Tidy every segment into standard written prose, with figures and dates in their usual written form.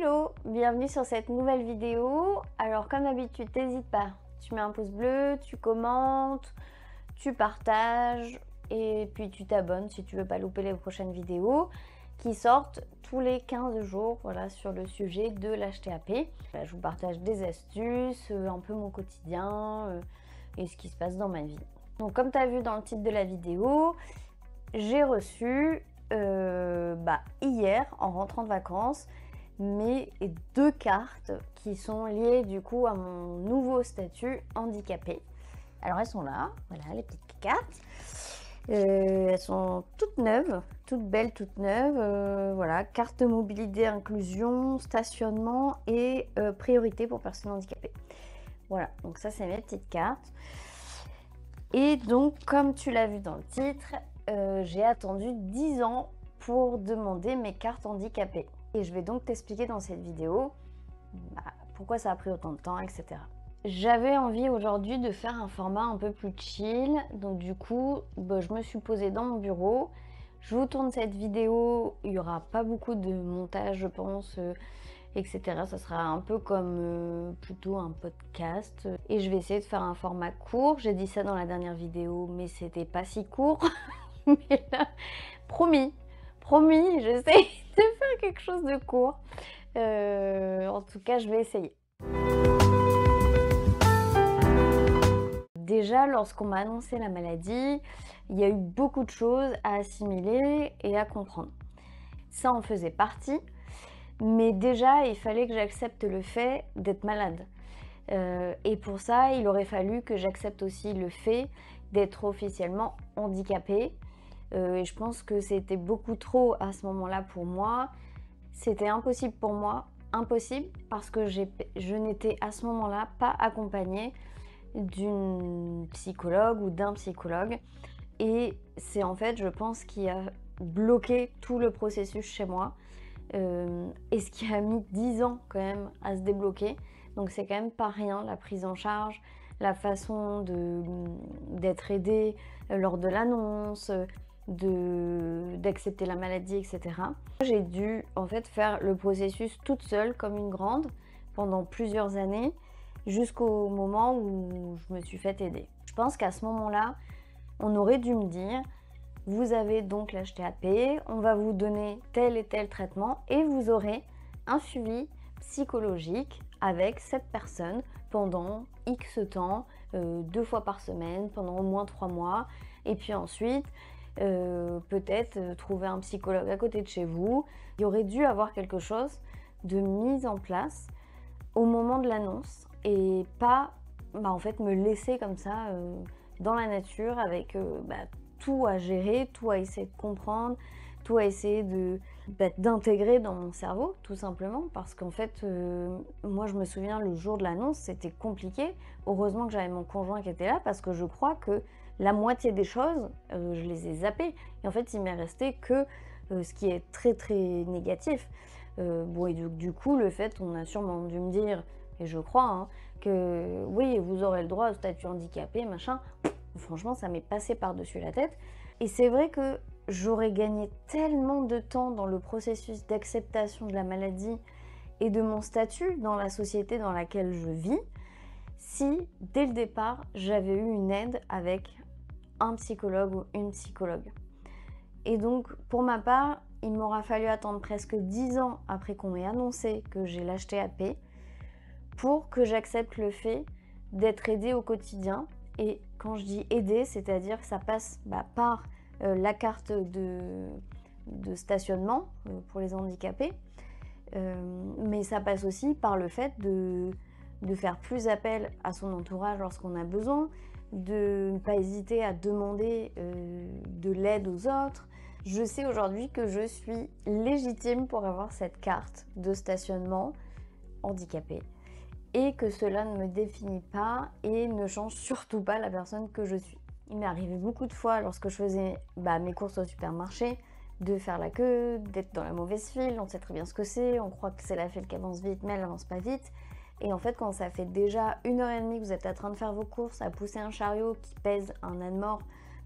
Hello, bienvenue sur cette nouvelle vidéo. Alors comme d'habitude, n'hésite pas, tu mets un pouce bleu, tu commentes, tu partages et puis tu t'abonnes si tu veux pas louper les prochaines vidéos qui sortent tous les 15 jours, voilà, sur le sujet de l'HTAP. Je vous partage des astuces, un peu mon quotidien et ce qui se passe dans ma vie. Donc comme tu as vu dans le titre de la vidéo, j'ai reçu hier en rentrant de vacances mes 2 cartes qui sont liées du coup à mon nouveau statut handicapé. Alors elles sont là, voilà les petites cartes. Elles sont toutes neuves, toutes belles, toutes neuves. Voilà, carte de mobilité, inclusion, stationnement et priorité pour personnes handicapées. Voilà, donc ça c'est mes petites cartes. Et donc comme tu l'as vu dans le titre, j'ai attendu 10 ans pour demander mes cartes handicapées. Et je vais donc t'expliquer dans cette vidéo pourquoi ça a pris autant de temps, etc. J'avais envie aujourd'hui de faire un format un peu plus chill. Donc du coup, je me suis posée dans mon bureau. Je vous tourne cette vidéo. Il n'y aura pas beaucoup de montage, je pense, etc. Ça sera un peu comme plutôt un podcast. Et je vais essayer de faire un format court. J'ai dit ça dans la dernière vidéo, mais c'était pas si court. Mais là, promis, j'essaie de faire quelque chose de court. En tout cas, je vais essayer. Déjà, lorsqu'on m'a annoncé la maladie, il y a eu beaucoup de choses à assimiler et à comprendre. Ça en faisait partie, mais déjà, il fallait que j'accepte le fait d'être malade. Et pour ça, il aurait fallu que j'accepte aussi le fait d'être officiellement handicapée. Et je pense que c'était beaucoup trop à ce moment-là pour moi. C'était impossible pour moi, impossible, parce que je n'étais à ce moment-là pas accompagnée d'une psychologue ou d'un psychologue. Et c'est en fait, je pense, qui a bloqué tout le processus chez moi. Et ce qui a mis 10 ans quand même à se débloquer. Donc c'est quand même pas rien, la prise en charge, la façon d'être aidée lors de l'annonce, d'accepter la maladie, etc. J'ai dû en fait faire le processus toute seule comme une grande pendant plusieurs années jusqu'au moment où je me suis fait aider. Je pense qu'à ce moment-là, on aurait dû me dire: vous avez donc l'HTAP, on va vous donner tel et tel traitement et vous aurez un suivi psychologique avec cette personne pendant X temps, 2 fois par semaine, pendant au moins 3 mois. Et puis ensuite, peut-être trouver un psychologue à côté de chez vous. Il y aurait dû avoir quelque chose de mis en place au moment de l'annonce et pas en fait me laisser comme ça dans la nature avec tout à gérer, tout à essayer de comprendre, tout à essayer d'intégrer dans mon cerveau, tout simplement, parce qu'en fait, moi je me souviens le jour de l'annonce, c'était compliqué. Heureusement que j'avais mon conjoint qui était là, parce que je crois que la moitié des choses, je les ai zappées. Et en fait, il m'est resté que ce qui est très très négatif. Et du coup, le fait, on a sûrement dû me dire, et je crois, hein, que oui, vous aurez le droit au statut handicapé, machin. Franchement, ça m'est passé par-dessus la tête. Et c'est vrai que j'aurais gagné tellement de temps dans le processus d'acceptation de la maladie et de mon statut dans la société dans laquelle je vis, si, dès le départ, j'avais eu une aide avec un psychologue ou une psychologue. Et donc, pour ma part, il m'aura fallu attendre presque 10 ans après qu'on m'ait annoncé que j'ai l'HTAP pour que j'accepte le fait d'être aidée au quotidien. Et quand je dis aider, c'est-à-dire que ça passe par la carte de stationnement pour les handicapés, mais ça passe aussi par le fait de faire plus appel à son entourage lorsqu'on a besoin, de ne pas hésiter à demander de l'aide aux autres. Je sais aujourd'hui que je suis légitime pour avoir cette carte de stationnement handicapé et que cela ne me définit pas et ne change surtout pas la personne que je suis. Il m'est arrivé beaucoup de fois lorsque je faisais mes courses au supermarché de faire la queue, d'être dans la mauvaise file, on sait très bien ce que c'est, on croit que c'est la file qui avance vite mais elle avance pas vite. Et en fait, quand ça fait déjà 1h30 que vous êtes en train de faire vos courses, à pousser un chariot qui pèse un âne mort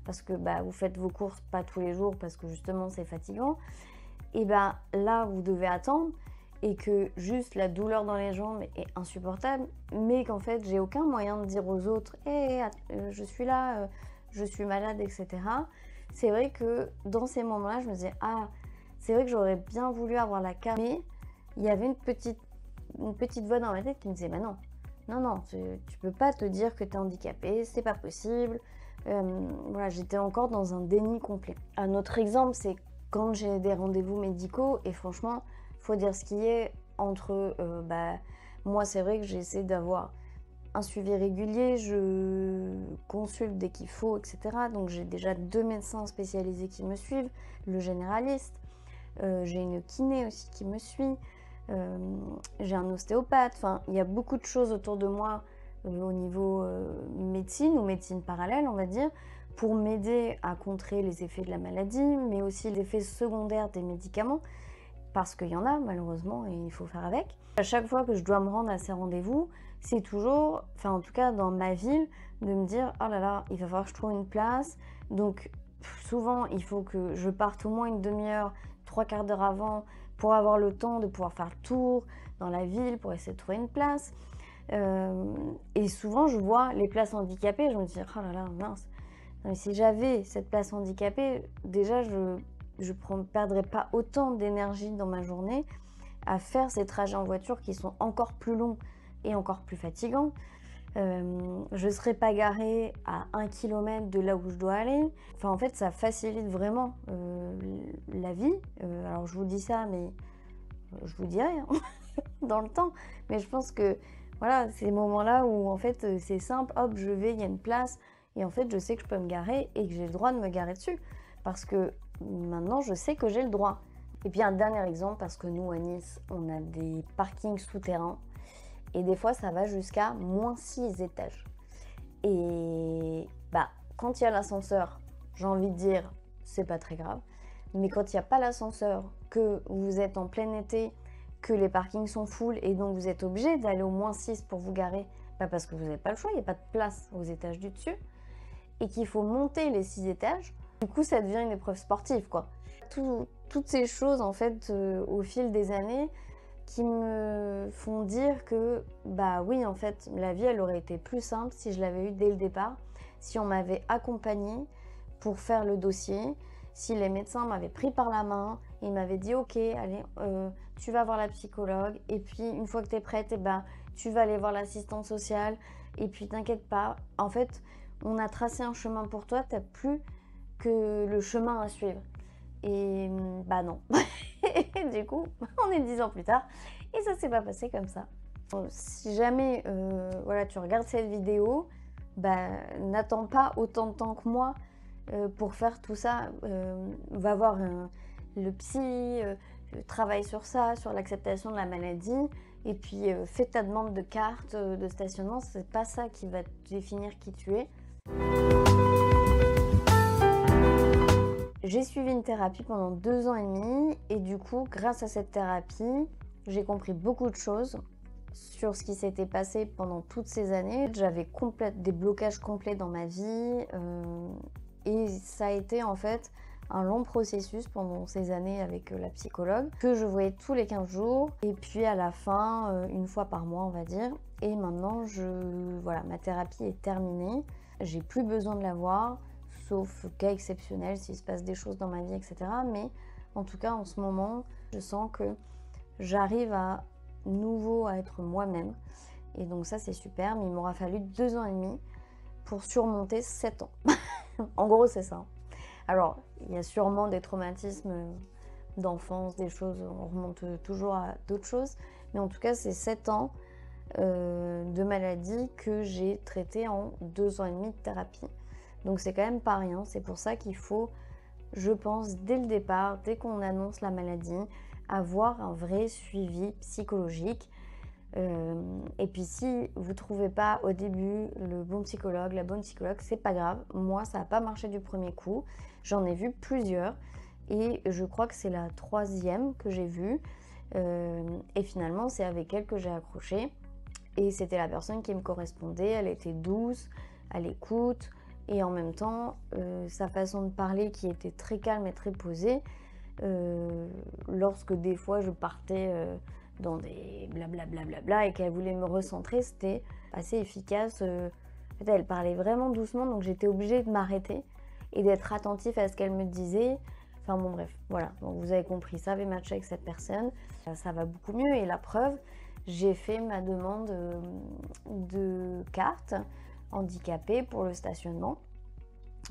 parce que vous faites vos courses pas tous les jours parce que justement c'est fatigant, et là vous devez attendre et que juste la douleur dans les jambes est insupportable, mais qu'en fait j'ai aucun moyen de dire aux autres «Hé, je suis là, je suis malade», etc. C'est vrai que dans ces moments-là, je me disais: «Ah, c'est vrai que j'aurais bien voulu avoir la carte», mais il y avait une petite voix dans ma tête qui me disait: «Bah non, non, non, tu peux pas te dire que tu es handicapée, c'est pas possible». Voilà, j'étais encore dans un déni complet. Un autre exemple, c'est quand j'ai des rendez-vous médicaux et franchement, faut dire ce qui est entre, moi, c'est vrai que j'essaie d'avoir un suivi régulier, je consulte dès qu'il faut, et cetera. Donc j'ai déjà 2 médecins spécialisés qui me suivent, le généraliste, j'ai une kiné aussi qui me suit, j'ai un ostéopathe. Enfin, il y a beaucoup de choses autour de moi, au niveau, médecine ou médecine parallèle, on va dire, pour m'aider à contrer les effets de la maladie, mais aussi les effets secondaires des médicaments. Parce qu'il y en a malheureusement et il faut faire avec. À chaque fois que je dois me rendre à ces rendez-vous, c'est toujours, enfin en tout cas dans ma ville, de me dire: «Oh là là, il va falloir que je trouve une place». Donc souvent, il faut que je parte au moins une demi-heure, 3/4 d'heure avant pour avoir le temps de pouvoir faire le tour dans la ville pour essayer de trouver une place. Et souvent je vois les places handicapées, je me dis: «Oh là là, mince, non mais si j'avais cette place handicapée, déjà je perdrais pas autant d'énergie dans ma journée à faire ces trajets en voiture qui sont encore plus longs et encore plus fatigants. Je ne serais pas garée à 1 kilomètre de là où je dois aller. Enfin, en fait, ça facilite vraiment la vie. Alors, je vous dis ça, mais je vous dirai hein, dans le temps. Mais je pense que voilà, ces moments-là où en fait c'est simple, hop, je vais, il y a une place, et en fait je sais que je peux me garer et que j'ai le droit de me garer dessus. Parce que maintenant je sais que j'ai le droit. Et puis un dernier exemple, parce que nous à Nice, on a des parkings souterrains et des fois ça va jusqu'à -6 étages. Et bah quand il y a l'ascenseur, j'ai envie de dire c'est pas très grave. Mais quand il n'y a pas l'ascenseur, que vous êtes en plein été, que les parkings sont full et donc vous êtes obligé d'aller au -6 pour vous garer, bah parce que vous n'avez pas le choix, il n'y a pas de place aux étages du dessus, et qu'il faut monter les 6 étages, du coup ça devient une épreuve sportive quoi. Toutes ces choses en fait au fil des années qui me font dire que bah oui en fait la vie elle aurait été plus simple si je l'avais eu dès le départ, si on m'avait accompagnée pour faire le dossier, si les médecins m'avaient pris par la main et m'avaient dit ok allez tu vas voir la psychologue et puis une fois que tu es prête, et ben, tu vas aller voir l'assistante sociale et puis t'inquiète pas, en fait on a tracé un chemin pour toi, t'as plus que le chemin à suivre. Et bah non. Et du coup, on est 10 ans plus tard et ça s'est pas passé comme ça. Si jamais voilà, tu regardes cette vidéo, bah, n'attends pas autant de temps que moi pour faire tout ça. Va voir le psy, travaille sur ça, sur l'acceptation de la maladie, et puis fais ta demande de carte de stationnement. C'est pas ça qui va définir qui tu es. J'ai suivi une thérapie pendant 2 ans et demi et du coup, grâce à cette thérapie, j'ai compris beaucoup de choses sur ce qui s'était passé pendant toutes ces années. J'avais des blocages complets dans ma vie et ça a été en fait un long processus pendant ces années avec la psychologue que je voyais tous les 15 jours et puis à la fin, une fois par mois on va dire. Et maintenant, voilà, ma thérapie est terminée. J'ai plus besoin de la voir, sauf cas exceptionnel s'il se passe des choses dans ma vie, etc. Mais en tout cas, en ce moment, je sens que j'arrive à nouveau à être moi-même. Et donc ça, c'est super, mais il m'aura fallu 2 ans et demi pour surmonter 7 ans. En gros, c'est ça. Alors, il y a sûrement des traumatismes d'enfance, des choses, on remonte toujours à d'autres choses. Mais en tout cas, c'est 7 ans de maladie que j'ai traité en 2 ans et demi de thérapie. Donc c'est quand même pas rien, c'est pour ça qu'il faut, je pense, dès le départ, dès qu'on annonce la maladie, avoir un vrai suivi psychologique. Et puis si vous trouvez pas au début le bon psychologue, la bonne psychologue, c'est pas grave. Moi, ça n'a pas marché du premier coup. J'en ai vu plusieurs et je crois que c'est la 3e que j'ai vue. Et finalement, c'est avec elle que j'ai accroché. Et c'était la personne qui me correspondait. Elle était douce, à l'écoute. Et en même temps, sa façon de parler qui était très calme et très posée, lorsque des fois je partais dans des blablabla et qu'elle voulait me recentrer, c'était assez efficace. En fait, elle parlait vraiment doucement, donc j'étais obligée de m'arrêter et d'être attentif à ce qu'elle me disait. Enfin bon bref, voilà, donc vous avez compris, ça avait matché avec cette personne, ça va beaucoup mieux et la preuve, j'ai fait ma demande de carte handicapée pour le stationnement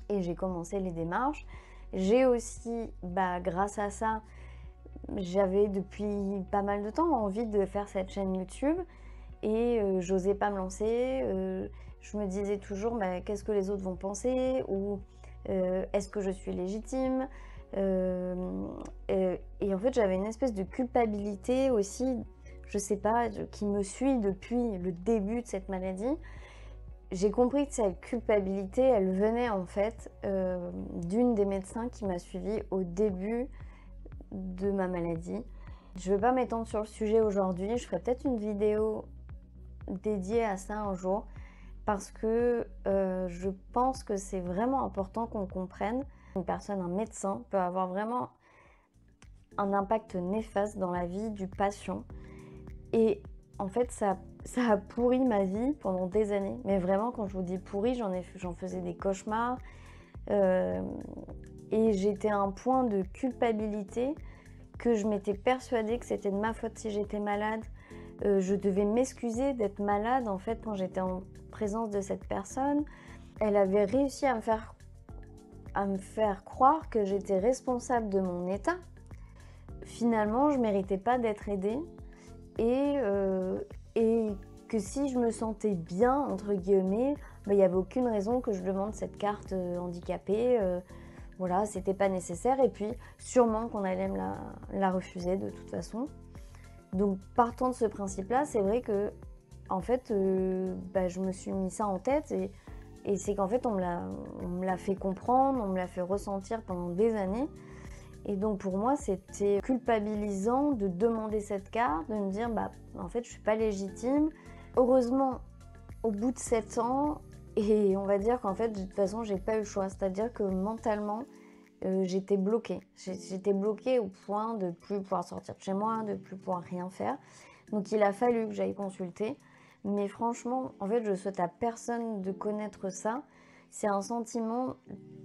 et j'ai commencé les démarches. J'ai aussi, grâce à ça, j'avais depuis pas mal de temps envie de faire cette chaîne YouTube et j'osais pas me lancer. Je me disais toujours qu'est-ce que les autres vont penser ou est-ce que je suis légitime et en fait j'avais une espèce de culpabilité aussi, je sais pas, qui me suit depuis le début de cette maladie. J'ai compris que cette culpabilité, elle venait en fait d'une des médecins qui m'a suivie au début de ma maladie. Je ne vais pas m'étendre sur le sujet aujourd'hui, je ferai peut-être une vidéo dédiée à ça un jour parce que je pense que c'est vraiment important qu'on comprenne. Une personne, un médecin, peut avoir vraiment un impact néfaste dans la vie du patient et en fait ça a pourri ma vie pendant des années, mais vraiment quand je vous dis pourri, j'en faisais des cauchemars et j'étais à un point de culpabilité que je m'étais persuadée que c'était de ma faute si j'étais malade. Je devais m'excuser d'être malade en fait quand j'étais en présence de cette personne. Elle avait réussi à me faire croire que j'étais responsable de mon état. Finalement, je méritais pas d'être aidée et que si je me sentais bien, entre guillemets, il n'y avait aucune raison que je demande cette carte handicapée. Voilà, c'était pas nécessaire et puis sûrement qu'on allait me la refuser de toute façon. Donc partant de ce principe-là, c'est vrai que en fait, je me suis mis ça en tête et c'est qu'en fait on me l'a fait comprendre, on me l'a fait ressentir pendant des années. Et donc pour moi, c'était culpabilisant de demander cette carte, de me dire en fait je suis pas légitime. Heureusement, au bout de 7 ans, et on va dire qu'en fait de toute façon j'ai pas eu le choix, c'est-à-dire que mentalement j'étais bloquée. J'étais bloquée au point de plus pouvoir sortir de chez moi, de plus pouvoir rien faire. Donc il a fallu que j'aille consulter. Mais franchement, en fait, je souhaite à personne de connaître ça. C'est un sentiment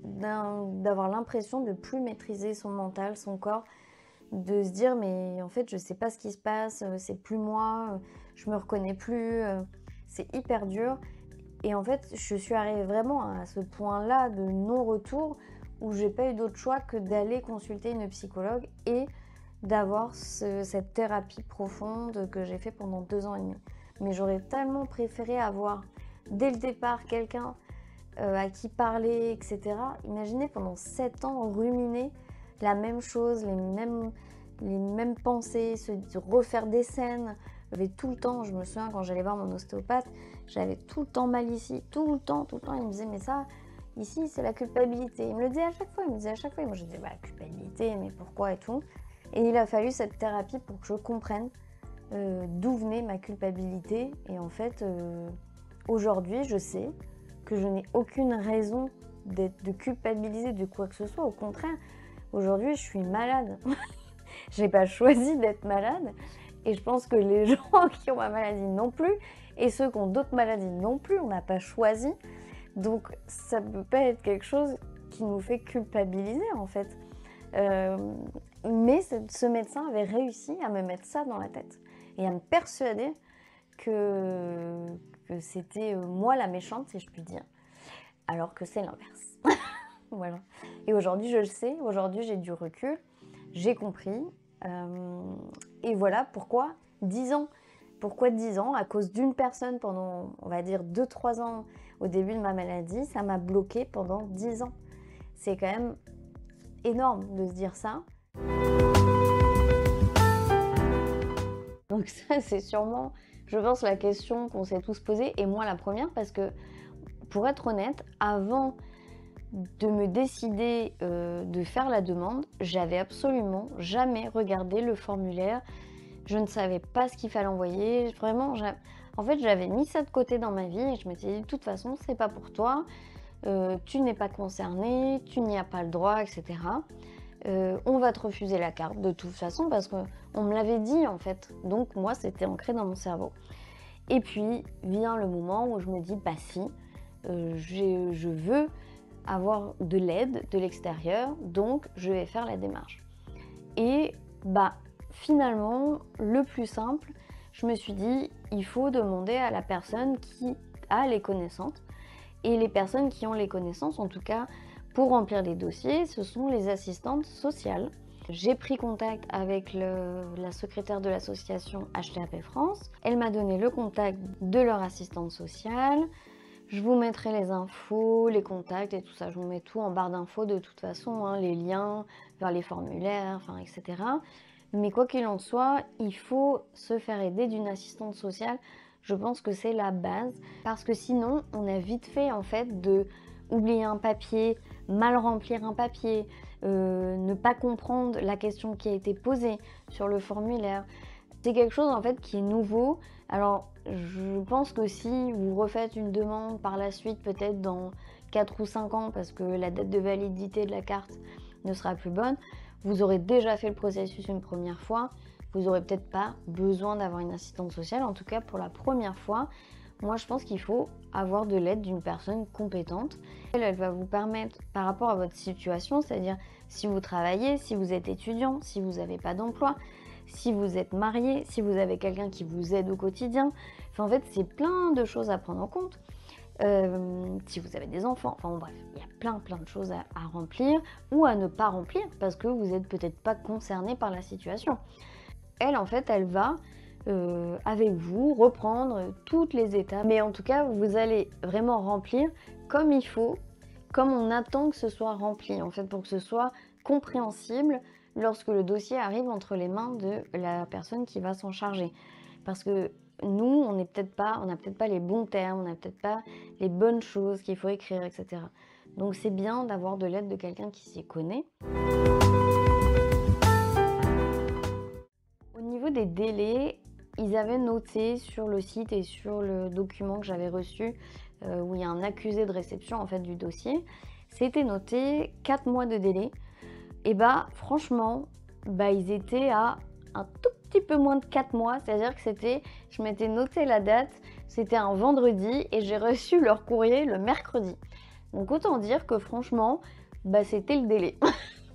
d'avoir l'impression de plus maîtriser son mental, son corps, de se dire mais en fait je sais pas ce qui se passe, c'est plus moi, je me reconnais plus, c'est hyper dur. Et en fait, je suis arrivée vraiment à ce point-là de non-retour où j'ai pas eu d'autre choix que d'aller consulter une psychologue et d'avoir cette thérapie profonde que j'ai fait pendant 2 ans et demi. Mais j'aurais tellement préféré avoir dès le départ quelqu'un à qui parler, etc. Imaginez pendant 7 ans ruminer la même chose, les mêmes pensées, se refaire des scènes. J'avais tout le temps, je me souviens quand j'allais voir mon ostéopathe, j'avais tout le temps mal ici, tout le temps. Il me disait mais ça, ici c'est la culpabilité. Il me le disait à chaque fois, Et moi je disais culpabilité, mais pourquoi et tout. Et il a fallu cette thérapie pour que je comprenne d'où venait ma culpabilité. Et en fait, aujourd'hui, je sais que je n'ai aucune raison de culpabiliser de quoi que ce soit. Au contraire, aujourd'hui, je suis malade. J'ai pas choisi d'être malade. Et je pense que les gens qui ont ma maladie non plus, et ceux qui ont d'autres maladies non plus, on n'a pas choisi. Donc, ça ne peut pas être quelque chose qui nous fait culpabiliser, en fait. Mais ce médecin avait réussi à me mettre ça dans la tête et à me persuader que c'était moi la méchante, si je puis dire, alors que c'est l'inverse. Voilà. Et aujourd'hui, je le sais, aujourd'hui j'ai du recul, j'ai compris, et voilà pourquoi 10 ans. Pourquoi 10 ans? À cause d'une personne pendant, on va dire, 2-3 ans au début de ma maladie, ça m'a bloquée pendant 10 ans. C'est quand même énorme de se dire ça. Donc ça, c'est sûrement, je pense, la question qu'on s'est tous posée, et moi la première, parce que, pour être honnête, avant de me décider de faire la demande, j'avais absolument jamais regardé le formulaire. Je ne savais pas ce qu'il fallait envoyer. Vraiment, en fait, j'avais mis ça de côté dans ma vie et je m'étais dit, de toute façon, c'est pas pour toi. Tu n'es pas concerné, tu n'y as pas le droit, etc. on va te refuser la carte de toute façon parce qu'on me l'avait dit en fait. Donc moi, c'était ancré dans mon cerveau. Et puis vient le moment où je me dis, bah si, je veux avoir de l'aide de l'extérieur, donc je vais faire la démarche. Et bah finalement, le plus simple, je me suis dit, il faut demander à la personne qui a les connaissances. Et les personnes qui ont les connaissances, en tout cas pour remplir les dossiers, ce sont les assistantes sociales. J'ai pris contact avec la secrétaire de l'association HTAP France. Elle m'a donné le contact de leur assistante sociale. Je vous mettrai les infos, les contacts et tout ça. Je vous mets tout en barre d'infos de toute façon, hein, les liens vers les formulaires, enfin, etc. Mais quoi qu'il en soit, il faut se faire aider d'une assistante sociale. Je pense que c'est la base. Parce que sinon, on a vite fait en fait de oublier un papier, mal remplir un papier, ne pas comprendre la question qui a été posée sur le formulaire. C'est quelque chose en fait qui est nouveau. Alors je pense que si vous refaites une demande par la suite, peut-être dans 4 ou 5 ans, parce que la date de validité de la carte ne sera plus bonne, vous aurez déjà fait le processus une première fois, vous n'aurez peut-être pas besoin d'avoir une assistante sociale. En tout cas pour la première fois, moi je pense qu'il faut avoir de l'aide d'une personne compétente. Elle va vous permettre par rapport à votre situation, c'est-à-dire si vous travaillez, si vous êtes étudiant, si vous n'avez pas d'emploi, si vous êtes marié, si vous avez quelqu'un qui vous aide au quotidien. Enfin, en fait, c'est plein de choses à prendre en compte. Si vous avez des enfants, enfin bon, bref, il y a plein de choses à remplir ou à ne pas remplir parce que vous n'êtes peut-être pas concerné par la situation. Elle, en fait, elle va avec vous reprendre toutes les étapes. Mais en tout cas, vous allez vraiment remplir comme il faut, comme on attend que ce soit rempli, en fait, pour que ce soit compréhensible lorsque le dossier arrive entre les mains de la personne qui va s'en charger. Parce que nous, on n'a peut-être pas les bons termes, on n'a peut-être pas les bonnes choses qu'il faut écrire, etc. Donc c'est bien d'avoir de l'aide de quelqu'un qui s'y connaît. Au niveau des délais, ils avaient noté sur le site et sur le document que j'avais reçu, où il y a un accusé de réception en fait du dossier, c'était noté 4 mois de délai. Et bah franchement, ils étaient à un tout petit peu moins de 4 mois, c'est-à-dire que je m'étais noté la date, c'était un vendredi et j'ai reçu leur courrier le mercredi. Donc autant dire que franchement, c'était le délai.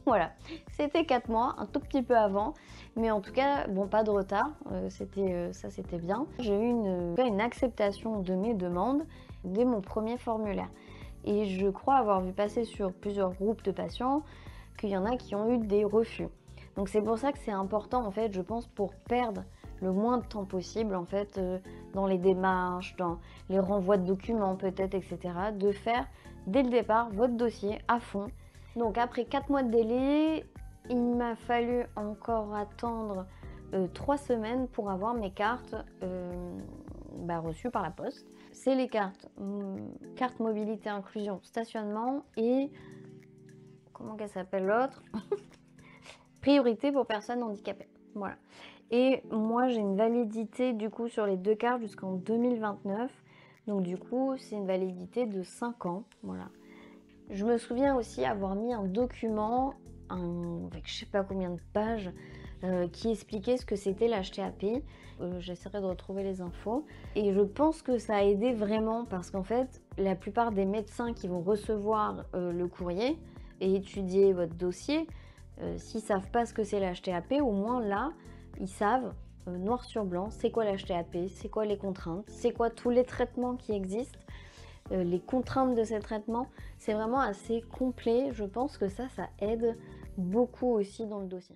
Voilà, c'était 4 mois, un tout petit peu avant, mais en tout cas, bon, pas de retard, ça c'était bien. J'ai eu une acceptation de mes demandes dès mon premier formulaire. Et je crois avoir vu passer sur plusieurs groupes de patients qu'il y en a qui ont eu des refus. Donc c'est pour ça que c'est important en fait, je pense, pour perdre le moins de temps possible en fait dans les démarches, dans les renvois de documents peut-être, etc. de faire dès le départ votre dossier à fond. Donc après 4 mois de délai, il m'a fallu encore attendre 3 semaines pour avoir mes cartes reçues par la poste. C'est les cartes mobilité inclusion stationnement et comment qu'elle s'appelle l'autre priorité pour personnes handicapées. Voilà. Et moi j'ai une validité du coup sur les 2 cartes jusqu'en 2029. Donc du coup c'est une validité de 5 ans. Voilà. Je me souviens aussi avoir mis un document avec je sais pas combien de pages qui expliquait ce que c'était l'HTAP. J'essaierai de retrouver les infos. Et je pense que ça a aidé vraiment parce qu'en fait, la plupart des médecins qui vont recevoir le courrier et étudier votre dossier, s'ils ne savent pas ce que c'est l'HTAP, au moins là, ils savent noir sur blanc c'est quoi l'HTAP, c'est quoi les contraintes, c'est quoi tous les traitements qui existent. Les contraintes de ces traitements, c'est vraiment assez complet. Je pense que ça aide beaucoup aussi dans le dossier.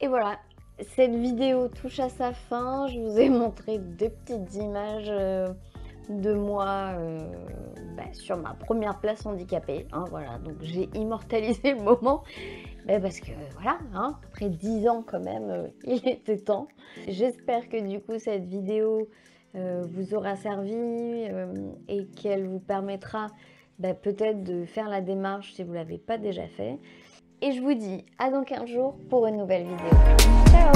Et voilà, cette vidéo touche à sa fin. Je vous ai montré 2 petites images de moi sur ma première place handicapée. Hein, voilà, donc j'ai immortalisé le moment. Parce que voilà, hein, après 10 ans quand même, il était temps. J'espère que du coup cette vidéo vous aura servi et qu'elle vous permettra peut-être de faire la démarche si vous ne l'avez pas déjà fait. Et je vous dis à dans 15 jours pour une nouvelle vidéo. Ciao!